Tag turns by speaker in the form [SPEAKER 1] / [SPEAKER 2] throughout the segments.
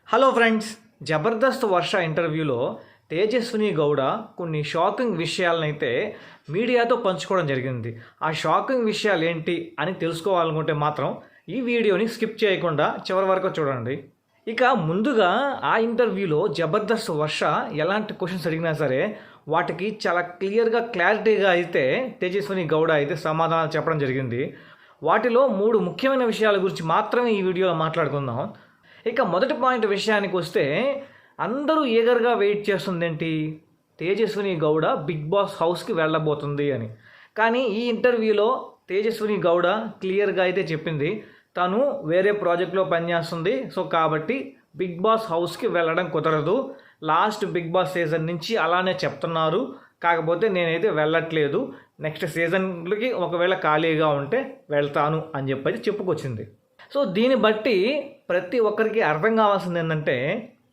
[SPEAKER 1] Hello friends, Jabardasth వర్ష ఇంటర్వ్యూలో తేజస్విని గౌడ కొన్ని shocking విషయాలనైతే మీడియాతో పంచుకోవడం జరిగింది. ఆ షాకింగ్ విషయాలు ఏంటి అని తెలుసుకోవాలనుకుంటే మాత్రం ఈ వీడియోని స్కిప్ చేయకుండా చివరి వరకు చూడండి. ఇక ముందుగా ఆ ఇంటర్వ్యూలో జబర్దస్త్ వర్ష ఎలాంటి క్వశ్చన్స్ అడిగినా సరే వాటికి చాలా క్లారిటీగా అయితే తేజస్విని గౌడ అయితే సమాధానాలు చెప్పడం జరిగింది. వాటిలో 3 ముఖ్యమైన విషయాల గురించి మాత్రమే ఈ వీడియోలో మాట్లాడుకుందాం. ఇక మొదటి పాయింట్ విషయానికి వస్తే, అందరూ ఈగర్గా వెయిట్ చేస్తుంది ఏంటి, తేజస్విని గౌడ బిగ్ బాస్ హౌస్కి వెళ్ళబోతుంది అని. కానీ ఈ ఇంటర్వ్యూలో తేజస్విని గౌడ క్లియర్గా అయితే చెప్పింది, తను వేరే ప్రాజెక్ట్లో పనిచేస్తుంది. సో కాబట్టి బిగ్ బాస్ హౌస్కి వెళ్ళడం కుదరదు. లాస్ట్ బిగ్ బాస్ సీజన్ నుంచి అలానే చెప్తున్నారు, కాకపోతే నేనైతే వెళ్ళట్లేదు. నెక్స్ట్ సీజన్కి ఒకవేళ ఖాళీగా ఉంటే వెళ్తాను అని చెప్పి చెప్పుకొచ్చింది. సో దీన్ని బట్టి ప్రతి ఒక్కరికి అర్థం కావాల్సింది ఏంటంటే,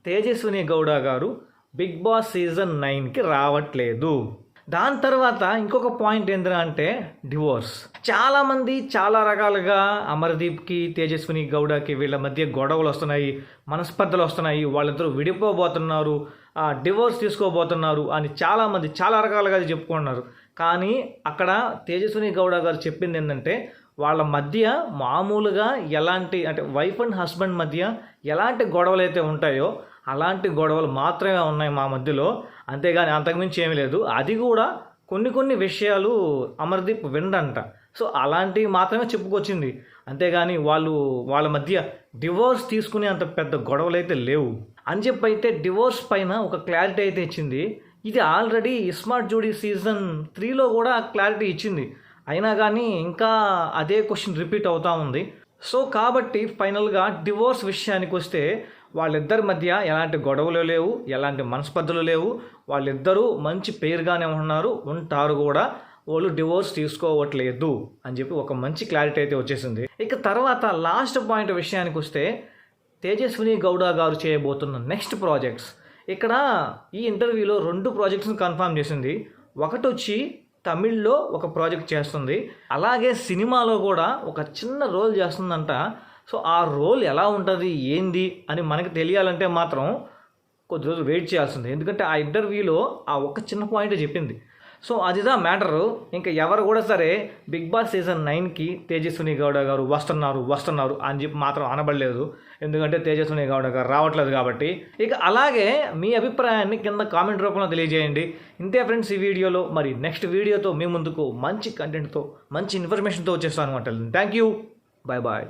[SPEAKER 1] తేజస్విని గౌడ గారు బిగ్ బాస్ సీజన్ 9కి రావట్లేదు. దాని తర్వాత ఇంకొక పాయింట్ ఏంటంటే డివోర్స్. చాలామంది చాలా రకాలుగా అమర్దీప్కి తేజస్విని గౌడకి వీళ్ళ మధ్య గొడవలు వస్తున్నాయి, మనస్పర్ధలు వస్తున్నాయి, వాళ్ళిద్దరూ విడిపోబోతున్నారు, డివోర్స్ తీసుకోబోతున్నారు అని చాలామంది చాలా రకాలుగా చెప్పుకుంటున్నారు. కానీ అక్కడ తేజస్విని గౌడ గారు చెప్పింది ఏంటంటే, వాళ్ళ మధ్య మామూలుగా ఎలాంటి అంటే వైఫ్ అండ్ హస్బెండ్ మధ్య ఎలాంటి గొడవలు అయితే ఉంటాయో అలాంటి గొడవలు మాత్రమే ఉన్నాయి మా మధ్యలో, అంతేగాని అంతకుమించి ఏమీ లేదు. అది కూడా కొన్ని విషయాలు అమర్దీప్ విండంట. సో అలాంటివి మాత్రమే చెప్పుకొచ్చింది, అంతేగాని వాళ్ళ మధ్య డివోర్స్ తీసుకునే అంత పెద్ద గొడవలు అయితే లేవు అని చెప్పి అయితే డివోర్స్ పైన ఒక క్లారిటీ అయితే ఇచ్చింది. ఇది ఆల్రెడీ స్మార్ట్ జోడీ సీజన్ 3లో కూడా క్లారిటీ ఇచ్చింది, అయినా కానీ ఇంకా అదే క్వశ్చన్ రిపీట్ అవుతూ ఉంది. సో కాబట్టి ఫైనల్గా డివోర్స్ విషయానికి వస్తే వాళ్ళిద్దరి మధ్య ఎలాంటి గొడవలు లేవు, ఎలాంటి మనస్పర్ధలు లేవు, వాళ్ళిద్దరూ మంచి పేరుగానే ఉంటారు కూడా, వాళ్ళు డివోర్స్ తీసుకోవట్లేదు అని చెప్పి ఒక మంచి క్లారిటీ అయితే వచ్చేసింది. ఇక తర్వాత లాస్ట్ పాయింట్ విషయానికి వస్తే, తేజస్విని గౌడ గారు చేయబోతున్న నెక్స్ట్ ప్రాజెక్ట్స్. ఇక్కడ ఈ ఇంటర్వ్యూలో 2 ప్రాజెక్ట్స్ని కన్ఫర్మ్ చేసింది. ఒకటి వచ్చి తమిళ్లో ఒక ప్రాజెక్ట్ చేస్తుంది, అలాగే సినిమాలో కూడా ఒక చిన్న రోల్ చేస్తుందంట. సో ఆ రోల్ ఎలా ఉంటుంది ఏంది అని మనకి తెలియాలంటే మాత్రం కొద్ది రోజులు వెయిట్ చేయాల్సింది, ఎందుకంటే ఆ ఇంటర్వ్యూలో ఆ ఒక చిన్న పాయింట్ చెప్పింది. సో అదిదా మ్యాటరు. ఇంకా ఎవరు కూడా సరే బిగ్ బాస్ సీజన్ 9కి తేజస్విని గౌడ గారు వస్తున్నారు అని చెప్పి మాత్రం అనబడలేదు, ఎందుకంటే తేజస్విని గౌడ గారు రావట్లేదు కాబట్టి. ఇక అలాగే మీ అభిప్రాయాన్ని కింద కామెంట్ రూపంలో తెలియజేయండి. ఇంతే ఫ్రెండ్స్ ఈ వీడియోలో. మరి నెక్స్ట్ వీడియోతో మీ ముందుకు మంచి కంటెంట్తో మంచి ఇన్ఫర్మేషన్తో వచ్చేస్తాను అనమాట. Thank you, bye.